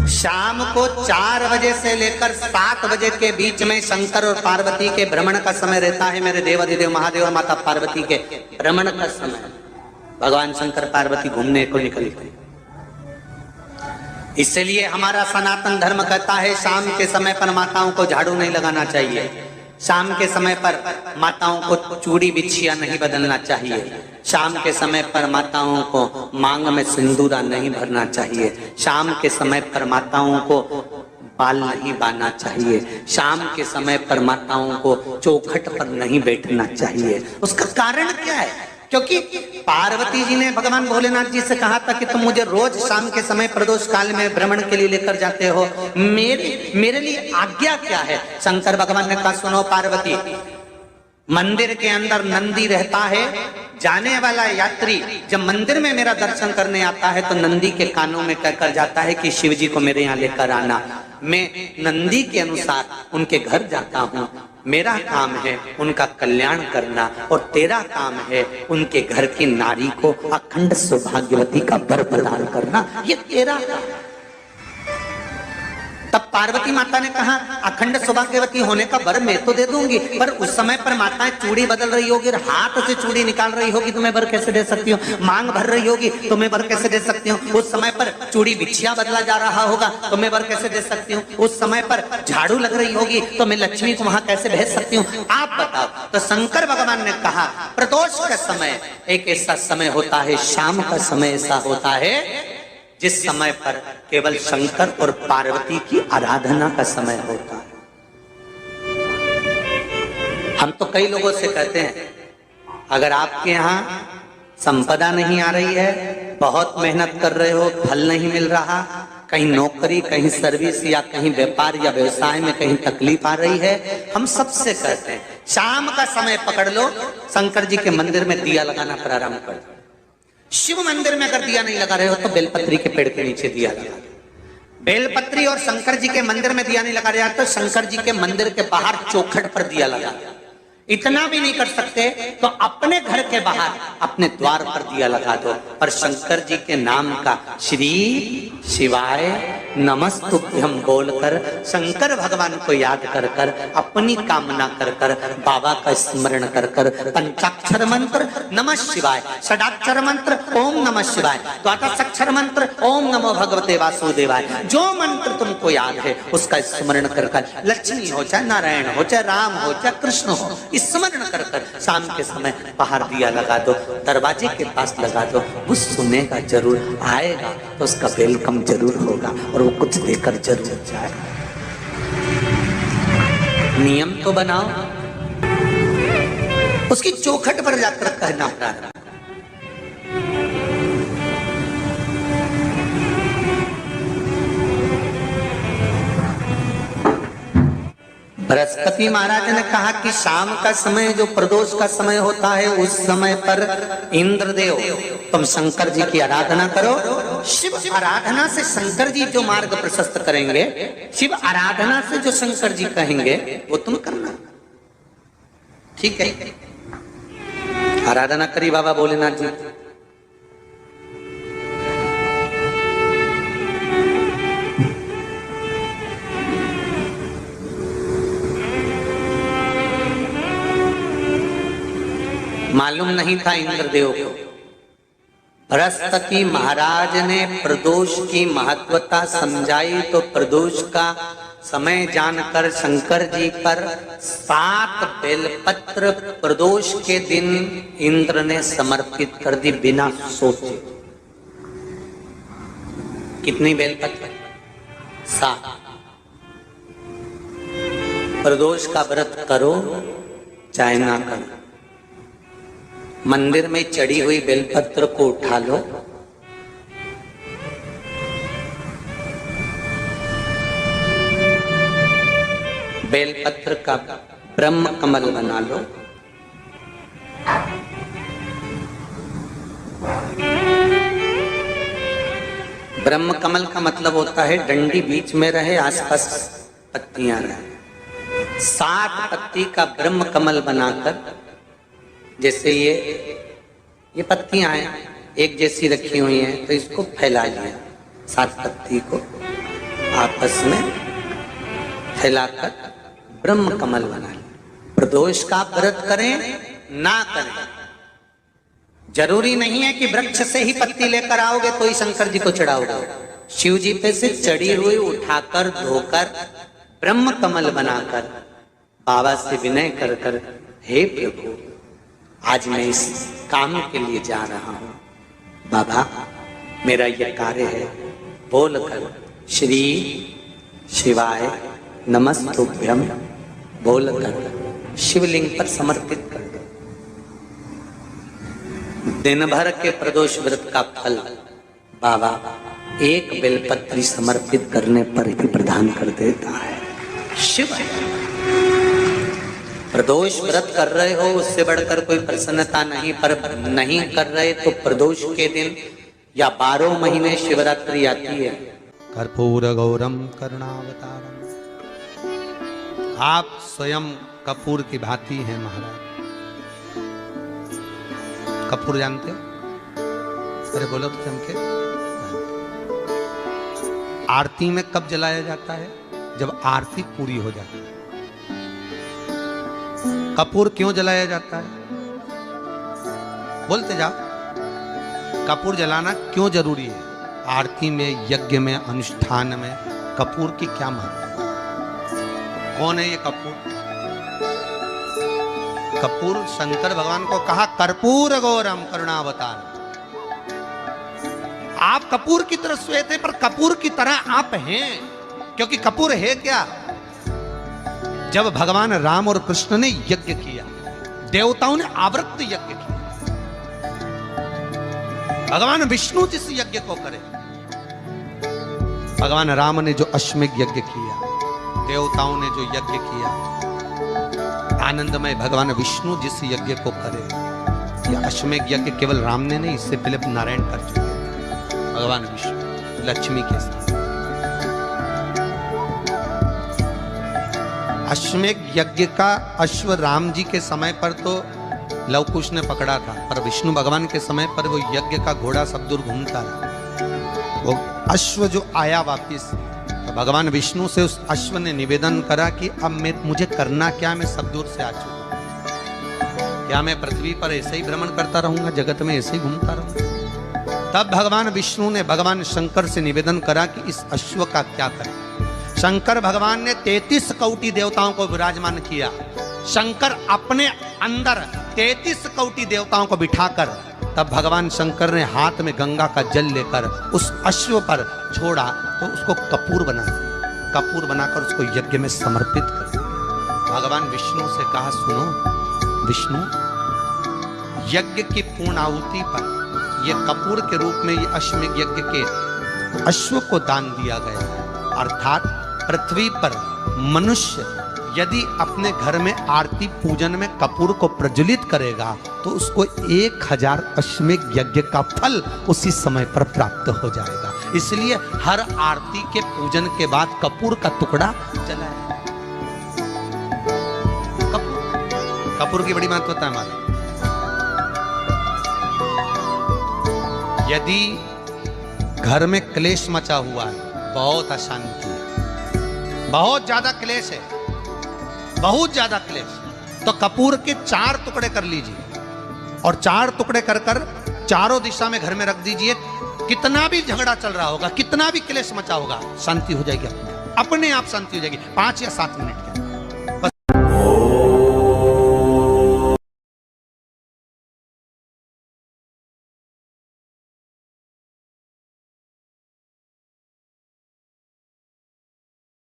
शाम को 4 बजे से लेकर 7 बजे के बीच में शंकर और पार्वती के भ्रमण का समय रहता है। मेरे देवाधिदेव महादेव और माता पार्वती के भ्रमण का समय, भगवान शंकर पार्वती घूमने को निकले। इसलिए हमारा सनातन धर्म कहता है शाम के समय पर माताओं को झाड़ू नहीं लगाना चाहिए, शाम के समय पर माताओं को चूड़ी बिछिया नहीं बदलना चाहिए, शाम के समय पर माताओं को मांग में सिंदूरा नहीं भरना चाहिए, शाम के समय पर माताओं को बाल नहीं बांधना चाहिए, शाम के समय पर माताओं को चौखट पर नहीं बैठना चाहिए। उसका कारण क्या है? क्योंकि पार्वती जी ने भगवान भोलेनाथ जी से कहा था कि तुम मुझे रोज शाम के समय प्रदोष काल में भ्रमण के लिए लेकर जाते हो, मेरे लिए आज्ञा क्या है? शंकर भगवान ने कहा सुनो पार्वती, मंदिर के अंदर नंदी रहता है, जाने वाला यात्री जब मंदिर में मेरा दर्शन करने आता है तो नंदी के कानों में कहकर जाता है कि शिव जी को मेरे यहाँ लेकर आना। मैं नंदी के अनुसार उनके घर जाता हूँ, मेरा काम है उनका कल्याण करना और तेरा काम है उनके घर की नारी को अखंड सौभाग्यवती का वर प्रदान करना, ये तेरा काम। तब पार्वती माता ने कहा अखंड सौभाग्यवती होने का वर मैं तो दे दूंगी, पर उस समय पर माताएं चूड़ी बदल रही होगी, हाथ से चूड़ी निकाल रही होगी तो मैं वर कैसे दे सकती हूँ? मांग भर रही होगी तो मैं वर कैसे दे सकती हूँ? उस समय पर चूड़ी बिछिया बदला जा रहा होगा तो मैं वर कैसे दे सकती हूँ? उस समय पर झाड़ू लग रही होगी तो मैं लक्ष्मी को वहां कैसे भेज सकती हूँ? आप बताओ। तो शंकर भगवान ने कहा प्रदोष का समय एक ऐसा समय होता है, शाम का समय ऐसा होता है जिस समय पर केवल शंकर और पार्वती की आराधना का समय होता है। हम तो कई लोगों से कहते हैं अगर आपके यहाँ संपदा नहीं आ रही है, बहुत मेहनत कर रहे हो, फल नहीं मिल रहा, कहीं नौकरी, कहीं सर्विस या कहीं व्यापार या व्यवसाय में कहीं तकलीफ आ रही है, हम सबसे कहते हैं शाम का समय पकड़ लो, शंकर जी के मंदिर में दिया लगाना प्रारंभ कर दो। शिव मंदिर में अगर दिया नहीं लगा रहे हो तो बेलपत्री के पेड़ के नीचे दिया लगा। बेलपत्री और शंकर जी के मंदिर में दिया नहीं लगा रहे तो शंकर जी के मंदिर के बाहर चौखट पर दिया लगा। इतना भी नहीं कर सकते तो अपने घर के बाहर अपने द्वार पर दिया लगा दो, पर शंकर जी के नाम का श्री शिवाय नमस्तुभ्यम बोलकर शंकर भगवान को याद कर कर अपनी कामना कर कर बाबा का स्मरण कर कर पंचाक्षर मंत्र नमः शिवाय, षडाक्षर मंत्र ओम नमः शिवाय, द्वादशाक्षर मंत्र ओम नमो भगवते वासुदेवाय, जो मंत्र तुमको याद है उसका स्मरण कर कर लक्ष्मी हो चाहे नारायण हो चाहे राम हो चाहे कृष्ण हो स्मरण कर कर शाम के समय बाहर दिया लगा दो, दरवाजे के पास लगा दो। वो सुनेगा जरूर, आएगा तो उसका वेलकम जरूर होगा और वो कुछ देकर जरूर जाएगा। नियम तो बनाओ, उसकी चौखट पर जाकर कहना प्रारंभ। बृहस्पति महाराज ने कहा कि शाम का समय जो प्रदोष का समय होता है उस समय पर इंद्रदेव तुम शंकर जी की आराधना करो। शिव आराधना से शंकर जी जो मार्ग प्रशस्त करेंगे, शिव आराधना से जो शंकर जी कहेंगे वो तुम करना, ठीक है? आराधना करी बाबा भोलेनाथ जी। मालूम नहीं था इंद्रदेव को, बृहस्पति महाराज ने प्रदोष की महत्वता समझाई तो प्रदोष का समय जानकर शंकर जी पर 7 बेलपत्र प्रदोष के दिन इंद्र ने समर्पित कर दी बिना सोचे। कितनी बेलपत्र? 7। प्रदोष का व्रत करो चाहे ना करो, मंदिर में चढ़ी हुई बेलपत्र को उठा लो, बेलपत्र का ब्रह्म कमल बना लो, ब्रह्म कमल का मतलब होता है डंडी बीच में रहे, आसपास पत्तियां रहे। 7 पत्ती का ब्रह्म कमल बनाकर, जैसे ये पत्तियां हैं एक जैसी रखी हुई हैं तो इसको फैला लिया 7 पत्ती को, आपस में फैलाकर ब्रह्म कमल बना लें। प्रदोष का व्रत करें ना करें, जरूरी नहीं है कि वृक्ष से ही पत्ती लेकर आओगे तो ही शंकर जी को चढ़ाओगे। शिव जी पे से चढ़ी हुई उठाकर धोकर ब्रह्म कमल बनाकर बाबा से विनय कर कर, हे प्रभु आज मैं इस काम के लिए जा रहा हूं, बाबा मेरा यह कार्य है, बोलकर श्री शिवाय नमस्तुभ्यम बोलकर शिवलिंग पर समर्पित कर दो। दिन भर के प्रदोष व्रत का फल बाबा एक बेलपत्री समर्पित करने पर ही प्रदान कर देता है। शिव प्रदोष व्रत कर रहे हो उससे बढ़कर कोई प्रसन्नता नहीं, पर नहीं कर रहे तो प्रदोष के दिन या 12 महीने शिवरात्रि आती है। कर्पूर गौरम करुणावतारम, आप स्वयं कपूर की भांति हैं महाराज। कपूर जानते हो? अरे बोलो तो चमके। आरती में कब जलाया जाता है? जब आरती पूरी हो जाती है। कपूर क्यों जलाया जाता है? बोलते जाओ। कपूर जलाना क्यों जरूरी है? आरती में, यज्ञ में, अनुष्ठान में कपूर की क्या महत्व है? कौन है ये कपूर? कपूर शंकर भगवान को कहा कर्पूर गौरम करुणावतार। आप कपूर की तरह श्वेत है, पर कपूर की तरह आप हैं, क्योंकि कपूर है क्या? जब भगवान राम और कृष्ण ने यज्ञ किया, देवताओं ने आवृत्त यज्ञ किया। भगवान विष्णु जिस यज्ञ को करे, भगवान राम ने जो अश्वमेध यज्ञ किया, देवताओं ने जो यज्ञ किया, आनंदमय भगवान विष्णु जिस यज्ञ को करे, यह अश्वमेध यज्ञ केवल राम ने नहीं, इससे पहले नारायण कर चुके थे। भगवान विष्णु लक्ष्मी के साथ अश्वमेध यज्ञ का अश्व राम जी के समय पर तो लवकुश ने पकड़ा था, पर विष्णु भगवान के समय पर वो यज्ञ का घोड़ा सब दूर घूमता रहा। वो अश्व जो आया वापिस, तो भगवान विष्णु से उस अश्व ने निवेदन करा कि अब मुझे करना क्या, मैं सब दूर से आ चुका, क्या मैं पृथ्वी पर ऐसे ही भ्रमण करता रहूंगा, जगत में ऐसे ही घूमता रहूंगा? तब भगवान विष्णु ने भगवान शंकर से निवेदन करा कि इस अश्व का क्या करें। शंकर भगवान ने 33 कोटि देवताओं को विराजमान किया। शंकर अपने अंदर 33 कोटि देवताओं को बिठाकर, तब भगवान शंकर ने हाथ में गंगा का जल लेकर उस अश्व पर छोड़ा, तो उसको कपूर बना दिया। कपूर बनाकर उसको यज्ञ में समर्पित कर दिया। भगवान विष्णु से कहा, सुनो विष्णु, यज्ञ की पूर्ण आहुति पर ये कपूर के रूप में ये अश्वमेध यज्ञ के अश्व को दान दिया गया है। अर्थात पृथ्वी पर मनुष्य यदि अपने घर में आरती पूजन में कपूर को प्रज्वलित करेगा तो उसको 1000 अश्वमेध यज्ञ का फल उसी समय पर प्राप्त हो जाएगा। इसलिए हर आरती के पूजन के बाद कपूर का टुकड़ा जलाया। कपूर की बड़ी महत्वता है हमारी। यदि घर में क्लेश मचा हुआ है, बहुत अशांति है, बहुत ज्यादा क्लेश है, बहुत ज्यादा क्लेश, तो कपूर के 4 टुकड़े कर लीजिए और 4 टुकड़े कर कर चारों दिशा में घर में रख दीजिए। कितना भी झगड़ा चल रहा होगा, कितना भी क्लेश मचा होगा, शांति हो जाएगी, अपने आप शांति हो जाएगी 5 या 7 मिनट के।